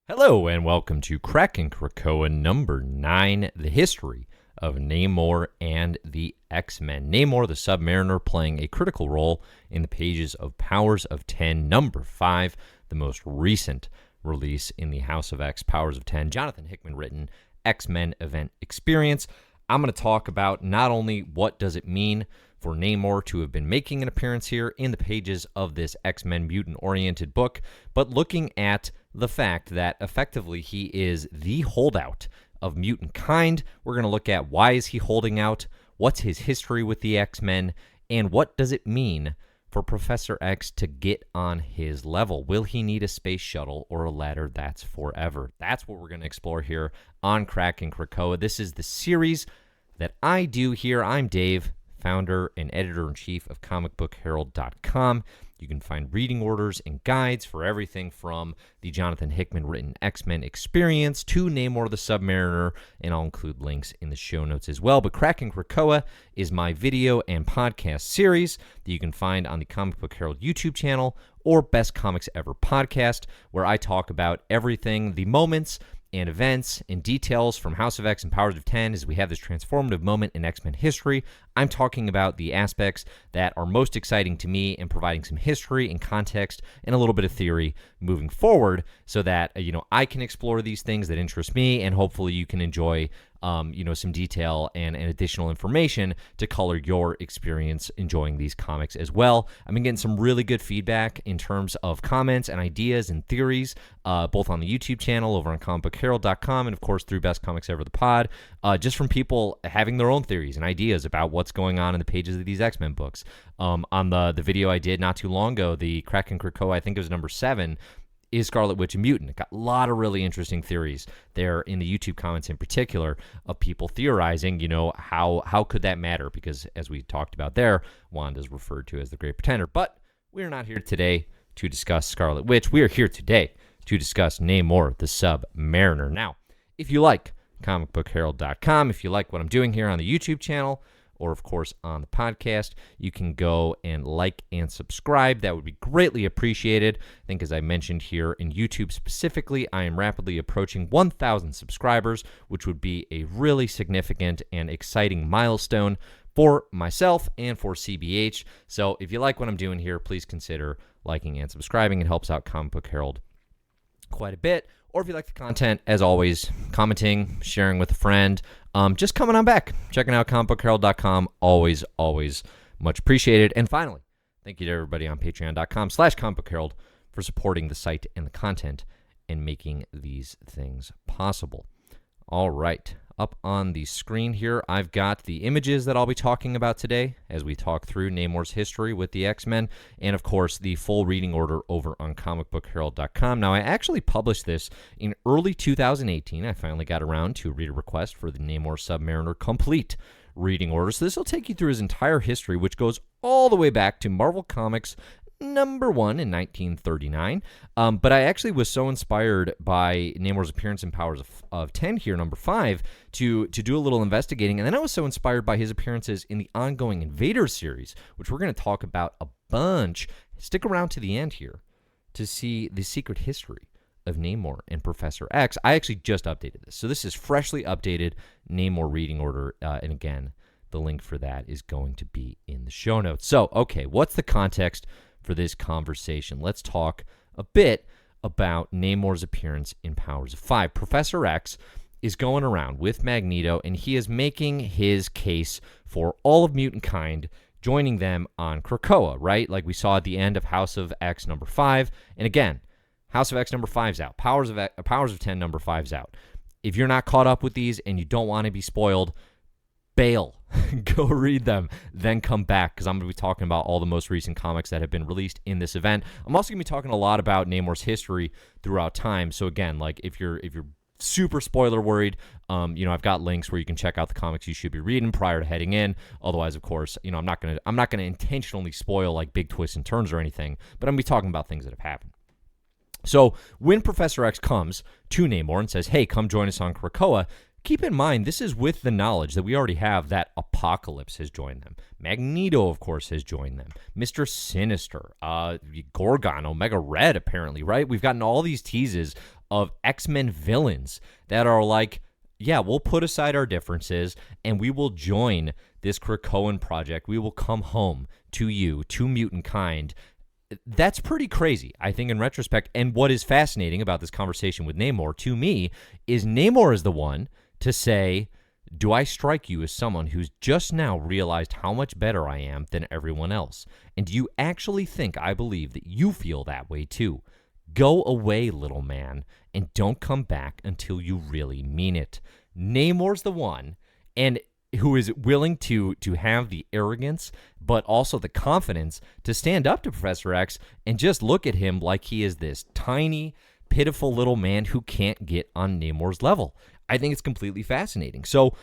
Hello and welcome to Krakin Krakoa number 9, the history of Namor and the X-Men. Namor the Sub-Mariner playing a critical role in the pages of Powers of 10 number 5, the most recent release in the House of X Powers of 10. Jonathan Hickman written X-Men event experience. I'm going to talk about not only what does it mean for Namor to have been making an appearance here in the pages of this X-Men mutant-oriented book, but looking at the fact that effectively he is the holdout of mutant kind. We're going to look at why is he holding out, what's his history with the X-Men, and what does it mean for Professor X to get on his level. Will he need a space shuttle or a ladder that's forever? That's what we're going to explore here on Krakin Krakoa. This is the series that I do here. I'm Dave, founder and editor-in-chief of comicbookherald.com. You can find reading orders and guides for everything from the Jonathan Hickman written X-Men experience to Namor the Sub-Mariner, and I'll include links in the show notes as well. But Krakin Krakoa is my video and podcast series that you can find on the Comic Book Herald YouTube channel or Best Comics Ever podcast, where I talk about everything, the moments and events and details from House of X and Powers of 10 as we have this transformative moment in X-Men history. I'm talking about the aspects that are most exciting to me and providing some history and context and a little bit of theory moving forward so that, I can explore these things that interest me, and hopefully you can enjoy some detail and additional information to color your experience enjoying these comics as well. I've been getting some really good feedback in terms of comments and ideas and theories, both on the YouTube channel, over on comicbookherald.com, and of course through Best Comics Ever the pod, just from people having their own theories and ideas about what's going on in the pages of these X-Men books. On the video I did not too long ago, the Krakin Krakoa, I think it was number 7, is Scarlet Witch a mutant? It got a lot of really interesting theories there in the YouTube comments in particular of people theorizing, how could that matter? Because as we talked about there, Wanda's referred to as the Great Pretender. But we're not here today to discuss Scarlet Witch. We are here today to discuss Namor the Sub-Mariner. Now, if you like comicbookherald.com, if you like what I'm doing here on the YouTube channel, or of course on the podcast, you can go and like and subscribe. That would be greatly appreciated. I think as I mentioned here in YouTube specifically, I am rapidly approaching 1,000 subscribers, which would be a really significant and exciting milestone for myself and for CBH. So if you like what I'm doing here, please consider liking and subscribing. It helps out Comic Book Herald quite a bit. Or if you like the content, as always, commenting, sharing with a friend, just coming on back, checking out comicbookherald.com, always much appreciated. And finally, thank you to everybody on patreon.com/comicbookherald for supporting the site and the content and making these things possible. All right, up on the screen here, I've got the images that I'll be talking about today as we talk through Namor's history with the X-Men, and of course the full reading order over on comicbookherald.com. Now, I actually published this in early 2018. I finally got around to a reader request for the Namor Sub-Mariner complete reading order. So this will take you through his entire history, which goes all the way back to Marvel Comics number 1 in 1939. But I actually was so inspired by Namor's appearance in Powers of 10 here, number 5, to do a little investigating. And then I was so inspired by his appearances in the ongoing Invaders series, which we're going to talk about a bunch. Stick around to the end here to see the secret history of Namor and Professor X. I actually just updated this. So this is freshly updated Namor reading order. And again, the link for that is going to be in the show notes. So, okay, what's the context for this conversation? Let's talk a bit about Namor's appearance in Powers of 5. Professor X is going around with Magneto, and he is making his case for all of mutant kind joining them on Krakoa, right? Like we saw at the end of House of X number 5. And again, House of X number 5's out. Powers of 10 number 5's out. If you're not caught up with these and you don't want to be spoiled, bail. Go read them, then come back, because I'm going to be talking about all the most recent comics that have been released in this event. I'm also going to be talking a lot about Namor's history throughout time. So again, like if you're super spoiler worried, I've got links where you can check out the comics you should be reading prior to heading in. Otherwise, of course, I'm not gonna intentionally spoil like big twists and turns or anything, but I'm gonna be talking about things that have happened. So when Professor X comes to Namor and says, "Hey, come join us on Krakoa," keep in mind, this is with the knowledge that we already have that Apocalypse has joined them. Magneto, of course, has joined them. Mr. Sinister, Gorgon, Omega Red, apparently, right? We've gotten all these teases of X-Men villains that are like, yeah, we'll put aside our differences and we will join this Krakoan project. We will come home to you, to mutant kind. That's pretty crazy, I think, in retrospect. And what is fascinating about this conversation with Namor, to me, is Namor is the one to say, do I strike you as someone who's just now realized how much better I am than everyone else? And do you actually think I believe that you feel that way too? Go away, little man, and don't come back until you really mean it. Namor's the one, and who is willing to have the arrogance, but also the confidence to stand up to Professor X and just look at him like he is this tiny, pitiful little man who can't get on Namor's level. I think it's completely fascinating. So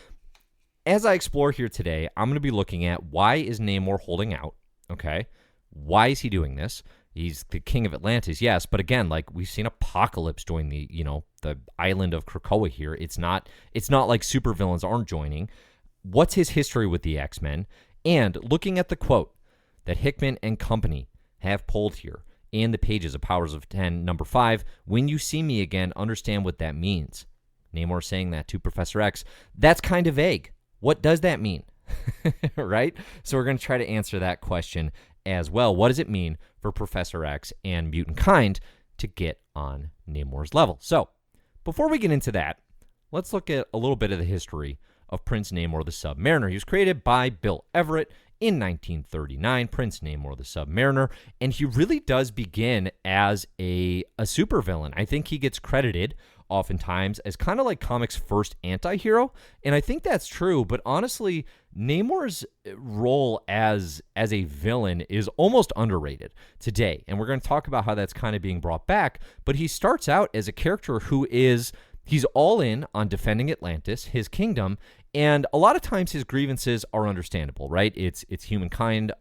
as I explore here today, I'm going to be looking at why is Namor holding out, okay? Why is he doing this? He's the King of Atlantis, yes, but again, like we've seen Apocalypse join the island of Krakoa here. It's not like supervillains aren't joining. What's his history with the X-Men? And looking at the quote that Hickman and company have pulled here in the pages of Powers of 10, number 5, when you see me again, understand what that means. Namor saying that to Professor X. That's kind of vague. What does that mean? Right? So we're going to try to answer that question as well. What does it mean for Professor X and mutant kind to get on Namor's level? So before we get into that, let's look at a little bit of the history of Prince Namor the Sub-Mariner. He was created by Bill Everett in 1939, Prince Namor the Sub-Mariner, and he really does begin as a supervillain. I think he gets credited oftentimes as kind of like comics' first anti-hero, and I think that's true, but honestly, Namor's role as a villain is almost underrated today, and we're going to talk about how that's kind of being brought back, but he starts out as a character who he's all in on defending Atlantis, his kingdom, and a lot of times his grievances are understandable, right? It's humankind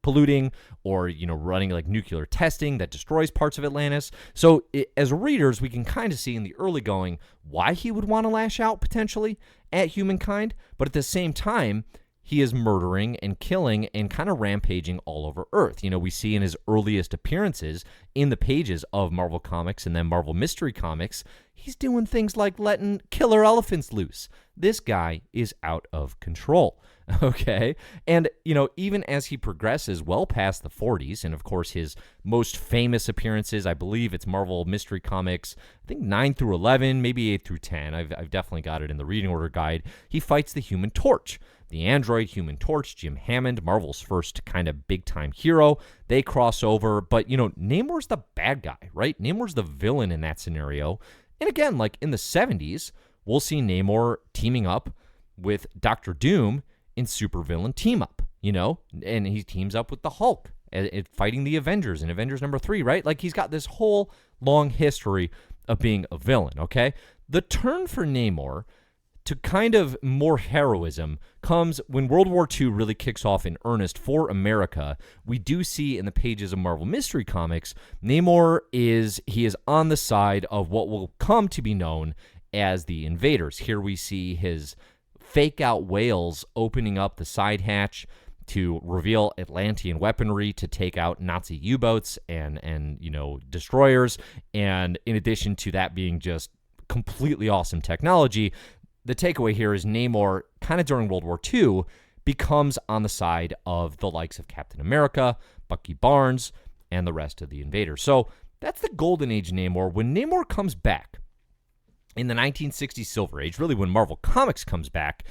polluting or, running like nuclear testing that destroys parts of Atlantis. So as readers, we can kind of see in the early going why he would want to lash out potentially at humankind, but at the same time, he is murdering and killing and kind of rampaging all over Earth. We see in his earliest appearances in the pages of Marvel Comics and then Marvel Mystery Comics, he's doing things like letting killer elephants loose. This guy is out of control, okay? And, even as he progresses well past the 40s, and of course his most famous appearances, I believe it's Marvel Mystery Comics, I think 9 through 11, maybe 8 through 10. I've definitely got it in the reading order guide. He fights the Human Torch. The android Human Torch, Jim Hammond, Marvel's first kind of big-time hero. They cross over, but, Namor's the bad guy, right? Namor's the villain in that scenario. And again, like in the 70s, we'll see Namor teaming up with Dr. Doom in supervillain team-up, and he teams up with the Hulk fighting the Avengers in Avengers number 3, right? Like he's got this whole long history of being a villain, okay? The turn for Namor to kind of more heroism comes when World War II really kicks off in earnest for America. We do see in the pages of Marvel Mystery Comics, Namor is on the side of what will come to be known as the Invaders. Here we see his fake out whales opening up the side hatch to reveal Atlantean weaponry to take out Nazi U-boats and destroyers. And in addition to that being just completely awesome technology, the takeaway here is Namor, kind of during World War II, becomes on the side of the likes of Captain America, Bucky Barnes, and the rest of the Invaders. So that's the Golden Age Namor. When Namor comes back in the 1960s Silver Age, really when Marvel Comics comes back,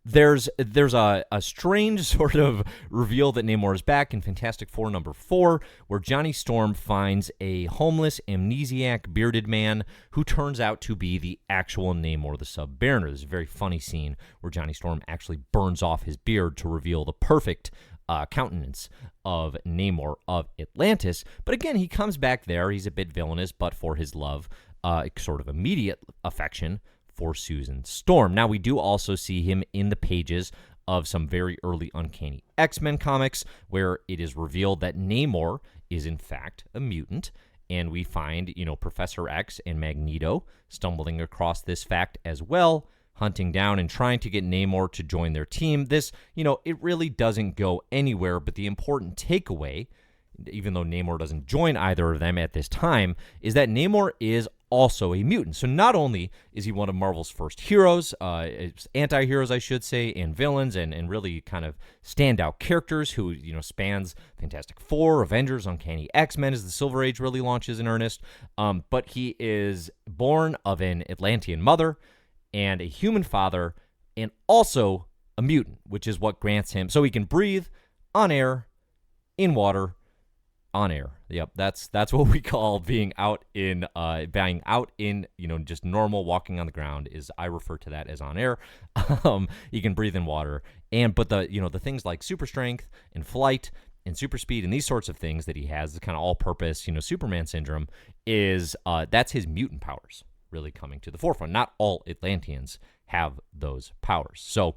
there's a strange sort of reveal that Namor is back in Fantastic Four number 4, where Johnny Storm finds a homeless, amnesiac, bearded man who turns out to be the actual Namor the Sub-Mariner. There's a very funny scene where Johnny Storm actually burns off his beard to reveal the perfect countenance of Namor of Atlantis. But again, he comes back there. He's a bit villainous, but for his love, sort of immediate affection for Susan Storm. Now, we do also see him in the pages of some very early Uncanny X-Men comics, where it is revealed that Namor is in fact a mutant, and we find, Professor X and Magneto stumbling across this fact as well, hunting down and trying to get Namor to join their team. This, it really doesn't go anywhere, but the important takeaway, even though Namor doesn't join either of them at this time, is that Namor is also a mutant. So not only is he one of Marvel's first heroes, anti-heroes, I should say, and villains, and really kind of standout characters who, spans Fantastic Four, Avengers, Uncanny X-Men as the Silver Age really launches in earnest. But he is born of an Atlantean mother and a human father, and also a mutant, which is what grants him, so he can breathe on air, in water, on air. Yep, that's what we call being out in just normal walking on the ground. Is I refer to that as on air. He can breathe in water, but the things like super strength and flight and super speed and these sorts of things that he has, the kind of all-purpose, Superman syndrome, is that's his mutant powers really coming to the forefront. Not all Atlanteans have those powers, so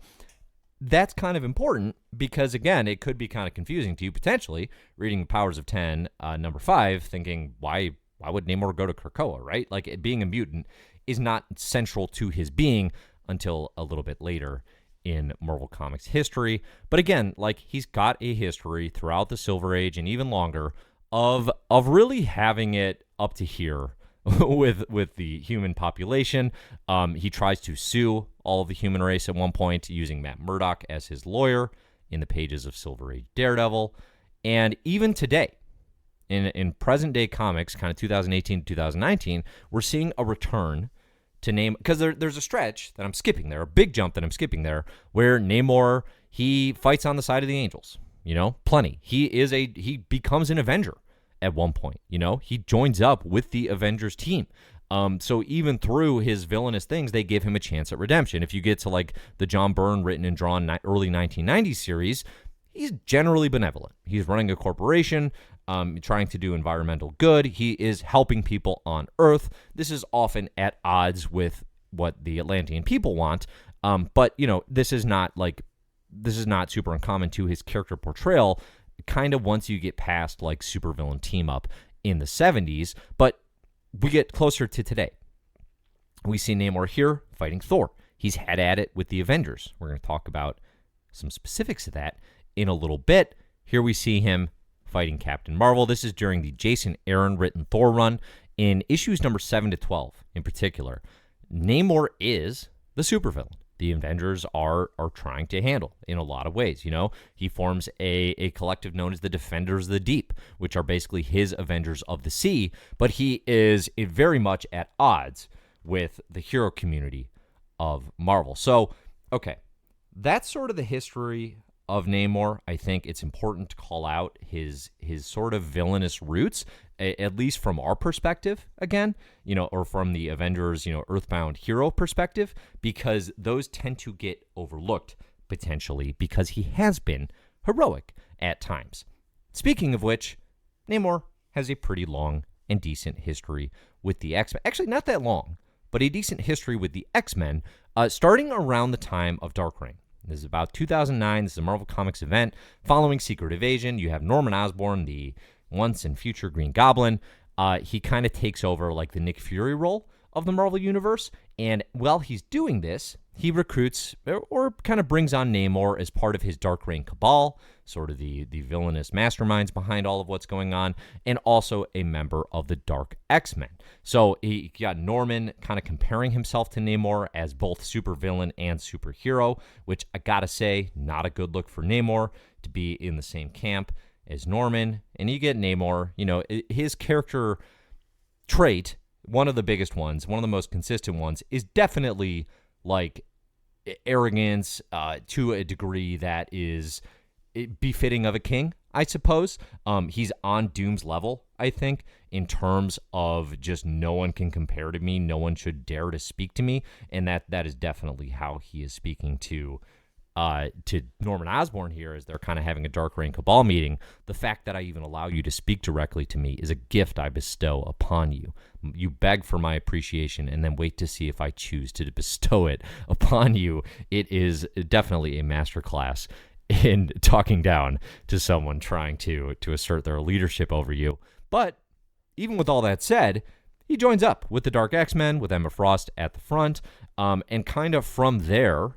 that's kind of important because, again, it could be kind of confusing to you potentially reading Powers of 10, number 5, thinking, why would Namor go to Krakoa, right? Like, being a mutant is not central to his being until a little bit later in Marvel Comics history. But again, like, he's got a history throughout the Silver Age and even longer of really having it up to here with the human population. He tries to sue all of the human race at one point using Matt Murdock as his lawyer in the pages of Silver Age Daredevil. And even today, in present-day comics, kind of 2018 to 2019, we're seeing a return to Namor, because there's a stretch that I'm skipping there, a big jump that I'm skipping there, where Namor, he fights on the side of the Angels, plenty. He becomes an Avenger at one point, he joins up with the Avengers team. So even through his villainous things, they give him a chance at redemption. If you get to like the John Byrne written and drawn early 1990s series, he's generally benevolent. He's running a corporation, trying to do environmental good. He is helping people on Earth. This is often at odds with what the Atlantean people want. But this is not super uncommon to his character portrayal, kind of once you get past like supervillain team up in the 70s. But we get closer to today. We see Namor here fighting Thor. He's had at it with the Avengers. We're going to talk about some specifics of that in a little bit. Here we see him fighting Captain Marvel. This is during the Jason Aaron written Thor run in issues number 7 to 12 in particular. Namor is the supervillain the Avengers are trying to handle in a lot of ways. He forms a collective known as the Defenders of the Deep, which are basically his Avengers of the Sea, but he is very much at odds with the hero community of Marvel. So, okay, that's sort of the history of Namor. I think it's important to call out his sort of villainous roots, at least from our perspective, again, or from the Avengers, Earthbound hero perspective, because those tend to get overlooked potentially because he has been heroic at times. Speaking of which, Namor has a pretty long and decent history with the X-Men. Actually, not that long, but a decent history with the X-Men, starting around the time of Dark Reign. This is about 2009. This is a Marvel Comics event following Secret Invasion. You have Norman Osborn, the once and future Green Goblin. He kind of takes over like the Nick Fury role of the Marvel Universe. And while he's doing this, he recruits or kind of brings on Namor as part of his Dark Reign cabal, sort of the villainous masterminds behind all of what's going on, and also a member of the Dark X-Men. So he got Norman kind of comparing himself to Namor as both supervillain and superhero, which I gotta say, not a good look for Namor to be in the same camp as Norman. And you get Namor, his character trait, one of the biggest ones, one of the most consistent ones, is definitely like arrogance to a degree that is befitting of a king, I suppose. He's on Doom's level, I think, in terms of just no one can compare to me, no one should dare to speak to me, and that is definitely how he is speaking to Norman Osborn here as they're kind of having a Dark Reign Cabal meeting. The fact that I even allow you to speak directly to me is a gift I bestow upon you. You beg for my appreciation and then wait to see if I choose to bestow it upon you. It is definitely a masterclass in talking down to someone trying to assert their leadership over you. But even with all that said, he joins up with the Dark X-Men with Emma Frost at the front, and kind of from there,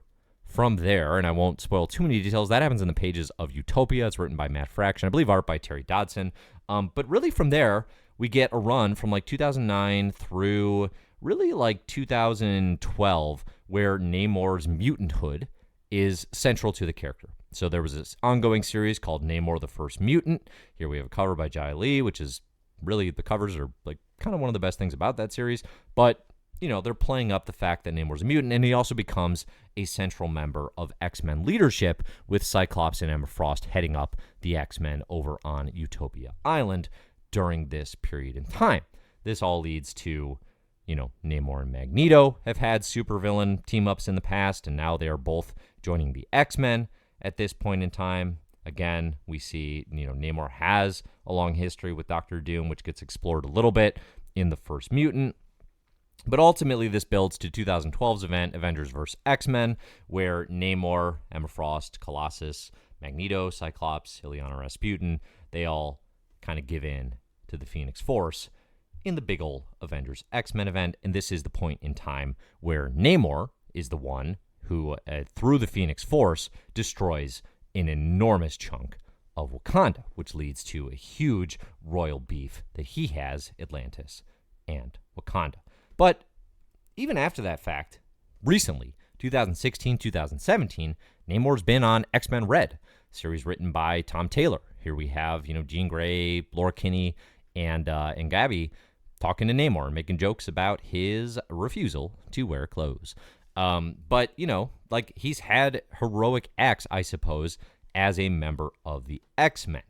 and I won't spoil too many details, that happens in the pages of Utopia. It's written by Matt Fraction, I believe art by Terry Dodson. But really from there, we get a run from like 2009 through really like 2012 where Namor's mutanthood is central to the character. So there was this ongoing series called Namor the First Mutant. Here we have a cover by Jai Lee, which is really, the covers are like kind of one of the best things about that series. But, you know, they're playing up the fact that Namor's a mutant, and he also becomes a central member of X-Men leadership with Cyclops and Emma Frost heading up the X-Men over on Utopia Island during this period in time. This all leads to, you know, Namor and Magneto have had supervillain team-ups in the past, and now they are both joining the X-Men at this point in time. Again, we see, you know, Namor has a long history with Doctor Doom, which gets explored a little bit in the First Mutant. But ultimately, this builds to 2012's event, Avengers vs. X-Men, where Namor, Emma Frost, Colossus, Magneto, Cyclops, Illyana Rasputin, they all kind of give in to the Phoenix Force in the big ol' Avengers X-Men event. And this is the point in time where Namor is the one who, through the Phoenix Force, destroys an enormous chunk of Wakanda, which leads to a huge royal beef that he has, Atlantis and Wakanda. But even after that fact, recently, 2016, 2017, Namor's been on X-Men Red, series written by Tom Taylor. Here we have, you know, Jean Grey, Laura Kinney, and Gabby talking to Namor and making jokes about his refusal to wear clothes. But, you know, like, he's had heroic acts, I suppose, as a member of the X-Men.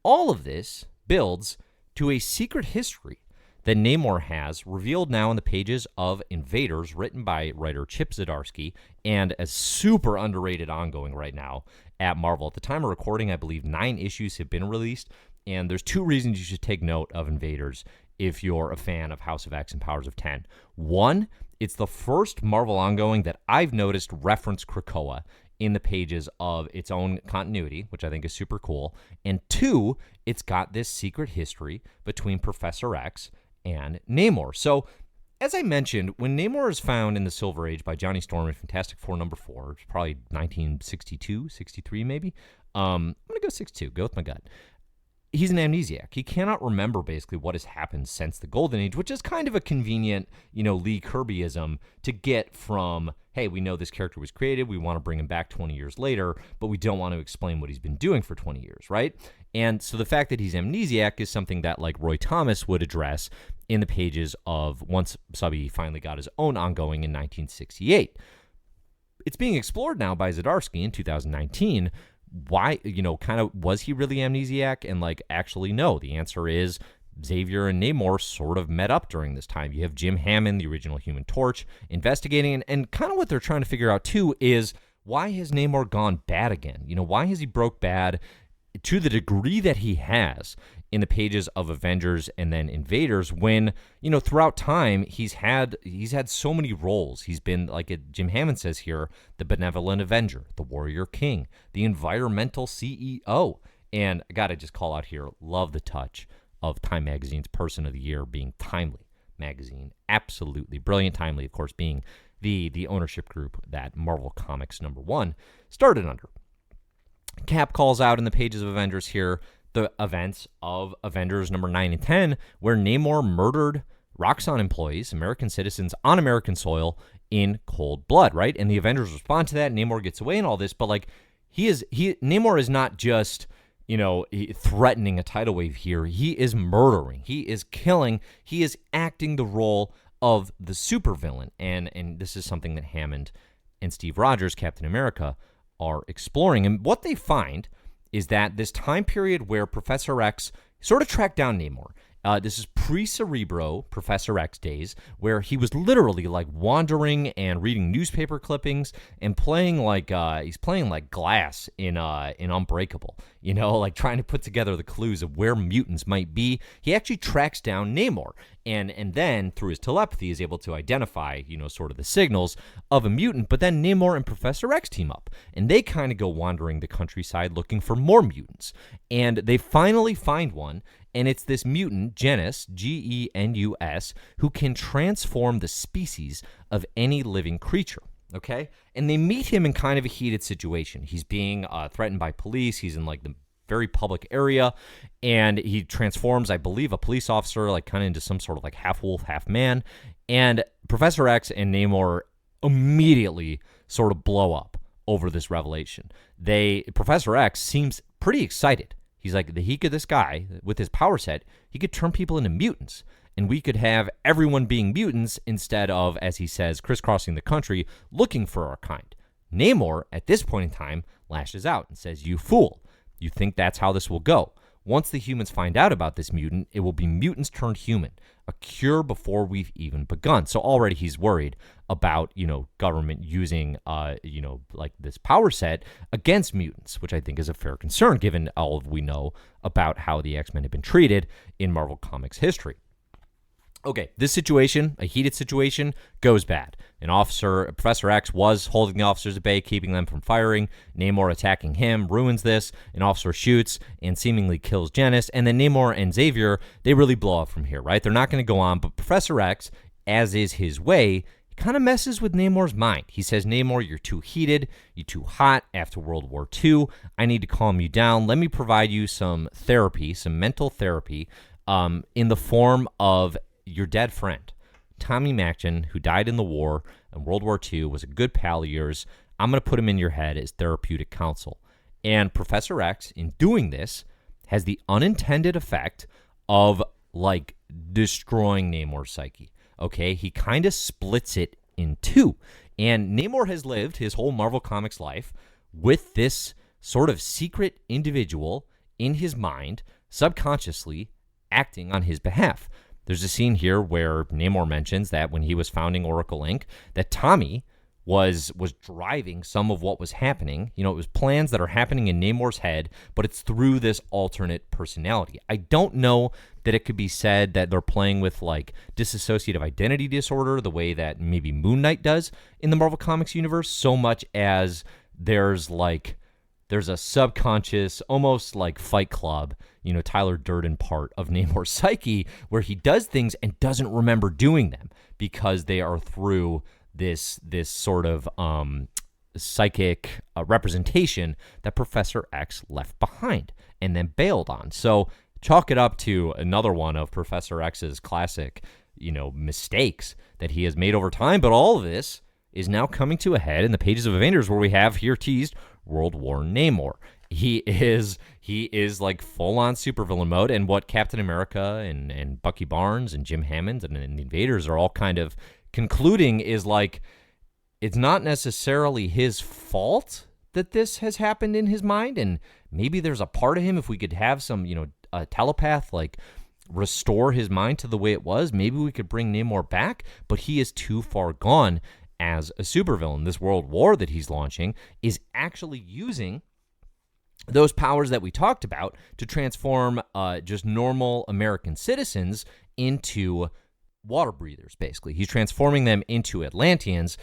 All of this builds to a secret history that Namor has, revealed now in the pages of Invaders, written by writer Chip Zdarsky, and a super underrated ongoing right now at Marvel. At the time of recording, I believe 9 issues have been released, and there's 2 reasons you should take note of Invaders if you're a fan of House of X and Powers of 10. 1, it's the first Marvel ongoing that I've noticed reference Krakoa in the pages of its own continuity, which I think is super cool. And 2, it's got this secret history between Professor X and Namor. So, as I mentioned, when Namor is found in the Silver Age by Johnny Storm in Fantastic Four number 4, it's probably 1962, 63 maybe. I'm going to go 62, go with my gut. He's an amnesiac. He cannot remember basically what has happened since the Golden Age, which is kind of a convenient, you know, Lee Kirbyism to get from, hey, we know this character was created, we want to bring him back 20 years later, but we don't want to explain what he's been doing for 20 years, right? And so the fact that he's amnesiac is something that, like, Roy Thomas would address in the pages of once Subby finally got his own ongoing in 1968. It's being explored now by Zdarsky in 2019. Why, you know, kind of, was he really amnesiac? And, like, actually, no. The answer is Xavier and Namor sort of met up during this time. You have Jim Hammond, the original Human Torch, investigating. And kind of what they're trying to figure out, too, is why has Namor gone bad again? You know, why has he broke bad to the degree that he has in the pages of Avengers and then Invaders, when, you know, throughout time he's had so many roles. He's been, like Jim Hammond says here, the benevolent Avenger, the warrior king, the environmental CEO. And I gotta just call out here, love the touch of Time Magazine's Person of the Year being Timely Magazine. Absolutely brilliant. Timely, of course, being the ownership group that Marvel Comics #1 started under. Cap calls out in the pages of Avengers here the events of Avengers number 9 and 10, where Namor murdered Roxxon employees, American citizens on American soil in cold blood, right? And the Avengers respond to that. Namor gets away and all this, but, like, Namor is not just, you know, threatening a tidal wave here. He is murdering. He is killing. He is acting the role of the supervillain. And this is something that Hammond and Steve Rogers, Captain America, are exploring. And what they find is that this time period where Professor X sort of tracked down Namor, this is pre-Cerebro Professor X days, where he was literally, like, wandering and reading newspaper clippings and playing like he's playing like Glass in Unbreakable, you know, like trying to put together the clues of where mutants might be. He actually tracks down Namor, and then through his telepathy is able to identify, you know, sort of the signals of a mutant. But then Namor and Professor X team up, and they kind of go wandering the countryside looking for more mutants, and they finally find one. And it's this mutant, Genus, Genus, who can transform the species of any living creature, okay? And they meet him in kind of a heated situation. He's being threatened by police. He's in, like, the very public area, and he transforms, I believe, a police officer like kind of into some sort of like half wolf, half man, and Professor X and Namor immediately sort of blow up over this revelation. Professor X seems pretty excited. He's like, this guy with his power set, he could turn people into mutants, and we could have everyone being mutants instead of, as he says, crisscrossing the country looking for our kind. Namor, at this point in time, lashes out and says, "You fool. You think that's how this will go? Once the humans find out about this mutant, it will be mutants turned human, a cure before we've even begun." So already he's worried about, government using, like this power set against mutants, which I think is a fair concern given all we know about how the X-Men have been treated in Marvel Comics history. Okay, this situation, a heated situation, goes bad. Professor X was holding the officers at bay, keeping them from firing. Namor attacking him ruins this. An officer shoots and seemingly kills Janice. And then Namor and Xavier, they really blow up from here, right? They're not going to go on. But Professor X, as is his way, kind of messes with Namor's mind. He says, "Namor, you're too heated. You're too hot after World War II. I need to calm you down. Let me provide you some therapy, some mental therapy, in the form of your dead friend, Tommy Machin, who died in the war in World War II, was a good pal of yours. I'm going to put him in your head as therapeutic counsel." And Professor X, in doing this, has the unintended effect of, like, destroying Namor's psyche. Okay? He kind of splits it in two. And Namor has lived his whole Marvel Comics life with this sort of secret individual in his mind, subconsciously acting on his behalf. There's a scene here where Namor mentions that when he was founding Oracle Inc., that Tommy was driving some of what was happening. It was plans that are happening in Namor's head, but it's through this alternate personality. I don't know that it could be said that they're playing with like dissociative identity disorder the way that maybe Moon Knight does in the Marvel Comics universe, so much as there's a subconscious, almost like Fight Club, Tyler Durden part of Namor's psyche where he does things and doesn't remember doing them because they are through this sort of psychic representation that Professor X left behind and then bailed on. So chalk it up to another one of Professor X's classic, mistakes that he has made over time. But all of this is now coming to a head in the pages of Invaders, where we have here teased World War Namor. He is like full-on supervillain mode, and what Captain America and Bucky Barnes and Jim Hammond and the Invaders are all kind of concluding is like, it's not necessarily his fault that this has happened in his mind, and maybe there's a part of him, if we could have some, a telepath, like, restore his mind to the way it was, maybe we could bring Namor back, but he is too far gone as a supervillain. This world war that he's launching is actually using those powers that we talked about to transform just normal American citizens into water breathers, basically. He's transforming them into Atlanteans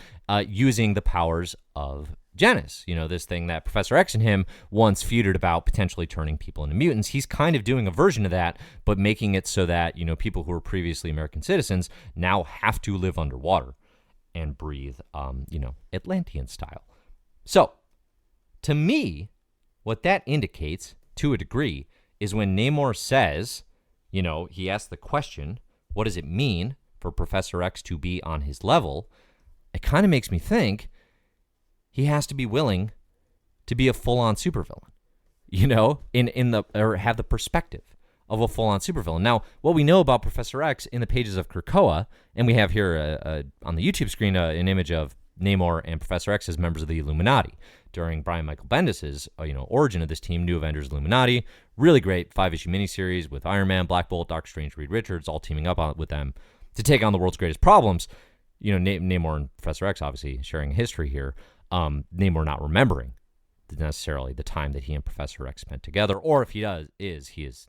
using the powers of Janice, this thing that Professor X and him once feuded about, potentially turning people into mutants. He's kind of doing a version of that, but making it so that, people who were previously American citizens now have to live underwater and breathe, Atlantean style. So, to me, what that indicates, to a degree, is when Namor says, he asks the question, what does it mean for Professor X to be on his level? It kind of makes me think he has to be willing to be a full-on supervillain, or have the perspective of a full-on supervillain. Now, what we know about Professor X in the pages of Krakoa, and we have here on the YouTube screen an image of Namor and Professor X as members of the Illuminati during Brian Michael Bendis' origin of this team, New Avengers Illuminati. Really great 5-issue miniseries with Iron Man, Black Bolt, Doctor Strange, Reed Richards, all teaming up with them to take on the world's greatest problems. Namor and Professor X obviously sharing history here. Namor not remembering necessarily the time that he and Professor X spent together, or if he is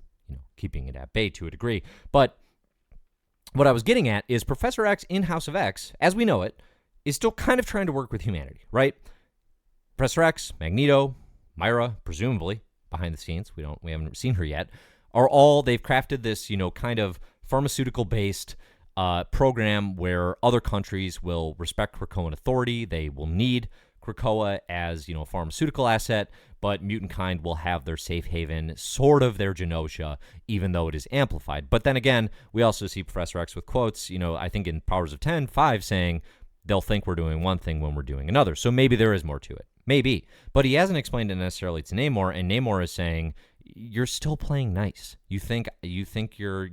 keeping it at bay to a degree. But what I was getting at is Professor X in House of X, as we know it, is still kind of trying to work with humanity, right? Professor X, Magneto, Myra, presumably behind the scenes, we haven't seen her yet, they've crafted this, kind of pharmaceutical-based program where other countries will respect Krakoan authority. They will need Krakoa as, a pharmaceutical asset, but mutant kind will have their safe haven, sort of their Genosha, even though it is amplified. But then again, we also see Professor X with quotes, I think in Powers of 10, 5 saying they'll think we're doing one thing when we're doing another. So maybe there is more to it. Maybe. But he hasn't explained it necessarily to Namor, and Namor is saying, you're still playing nice. You think you're,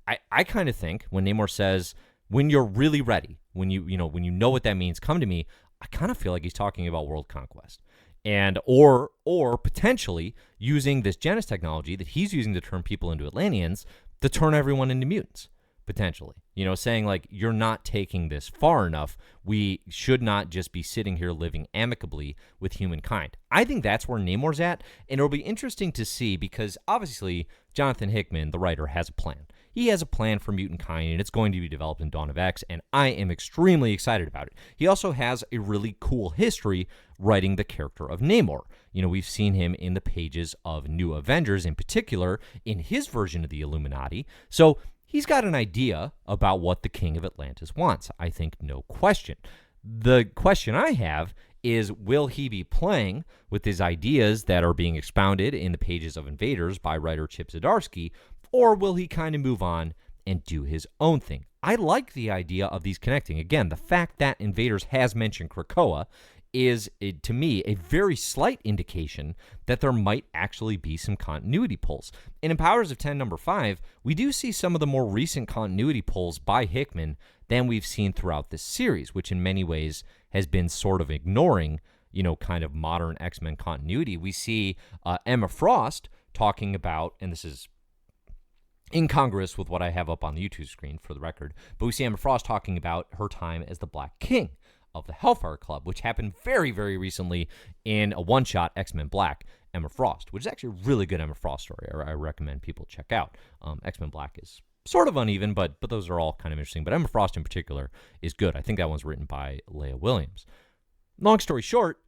I kind of think when Namor says, when you're really ready, when you know what that means, come to me, I kind of feel like he's talking about world conquest. And or potentially using this Genesis technology that he's using to turn people into Atlanteans to turn everyone into mutants, potentially. Saying like, you're not taking this far enough. We should not just be sitting here living amicably with humankind. I think that's where Namor's at, and it'll be interesting to see because obviously Jonathan Hickman, the writer, has a plan. He has a plan for mutant kind, and it's going to be developed in Dawn of X, and I am extremely excited about it. He also has a really cool history writing the character of Namor. We've seen him in the pages of New Avengers, in particular, in his version of the Illuminati. So he's got an idea about what the King of Atlantis wants. I think no question. The question I have is, will he be playing with his ideas that are being expounded in the pages of Invaders by writer Chip Zdarsky, or will he kind of move on and do his own thing? I like the idea of these connecting. Again, the fact that Invaders has mentioned Krakoa is, to me, a very slight indication that there might actually be some continuity pulls. And in Powers of 10, number 5, we do see some of the more recent continuity pulls by Hickman than we've seen throughout this series, which in many ways has been sort of ignoring, kind of modern X-Men continuity. We see Emma Frost talking about, and this is incongruous with what I have up on the YouTube screen for the record, but we see Emma Frost talking about her time as the Black King of the Hellfire Club, which happened very, very recently in a one-shot X-Men Black, Emma Frost, which is actually a really good Emma Frost story. I recommend people check out. X-Men Black is sort of uneven, but those are all kind of interesting. But Emma Frost in particular is good. I think that one's written by Leah Williams. Long story short,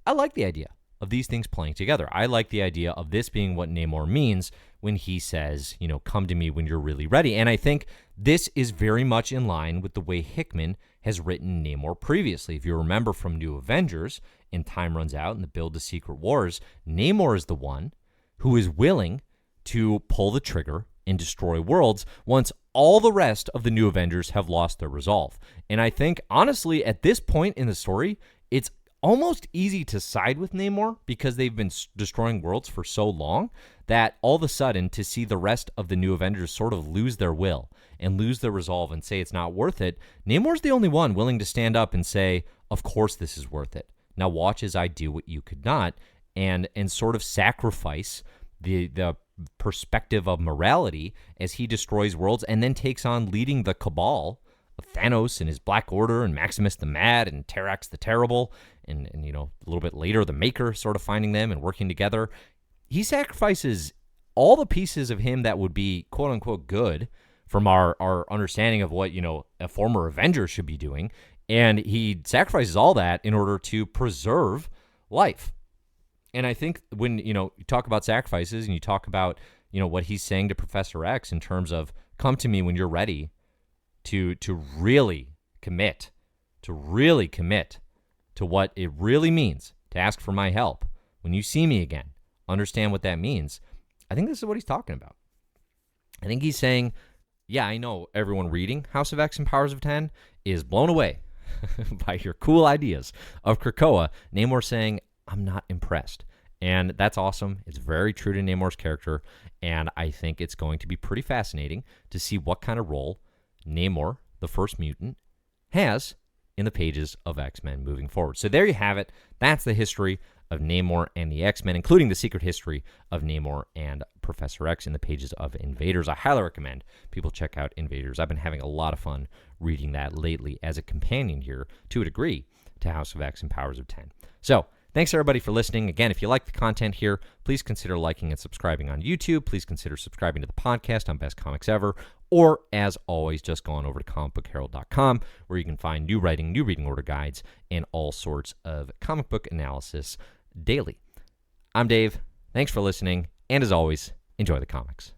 I like the idea of these things playing together. I like the idea of this being what Namor means when he says, come to me when you're really ready. And I think this is very much in line with the way Hickman has written Namor previously. If you remember from New Avengers, in Time Runs Out and the build to Secret Wars, Namor is the one who is willing to pull the trigger and destroy worlds once all the rest of the New Avengers have lost their resolve. And I think, honestly, at this point in the story, it's almost easy to side with Namor because they've been destroying worlds for so long that all of a sudden to see the rest of the New Avengers sort of lose their will and lose their resolve and say it's not worth it, Namor's the only one willing to stand up and say, of course this is worth it. Now watch as I do what you could not, and sort of sacrifice the perspective of morality as he destroys worlds and then takes on leading the Cabal of Thanos and his Black Order and Maximus the Mad and Terrax the Terrible and a little bit later the Maker sort of finding them and working together. He sacrifices all the pieces of him that would be quote unquote good from our understanding of what a former Avenger should be doing, and he sacrifices all that in order to preserve life. And I think when you talk about sacrifices and you talk about what he's saying to Professor X in terms of come to me when you're ready to really commit to what it really means to ask for my help when you see me again, understand what that means. I think this is what he's talking about. I think he's saying, yeah, I know everyone reading House of X and Powers of 10 is blown away by your cool ideas of Krakoa. Namor saying, I'm not impressed. And that's awesome. It's very true to Namor's character. And I think it's going to be pretty fascinating to see what kind of role Namor, the first mutant, has in the pages of X-Men moving forward. So there you have it. That's the history of Namor and the X-Men, including the secret history of Namor and Professor X in the pages of Invaders. I highly recommend people check out Invaders. I've been having a lot of fun reading that lately as a companion here, to a degree, to House of X and Powers of 10. So, thanks everybody for listening. Again, if you like the content here, please consider liking and subscribing on YouTube. Please consider subscribing to the podcast on Best Comics Ever. Or, as always, just go on over to comicbookherald.com where you can find new writing, new reading order guides, and all sorts of comic book analysis daily. I'm Dave. Thanks for listening. And as always, enjoy the comics.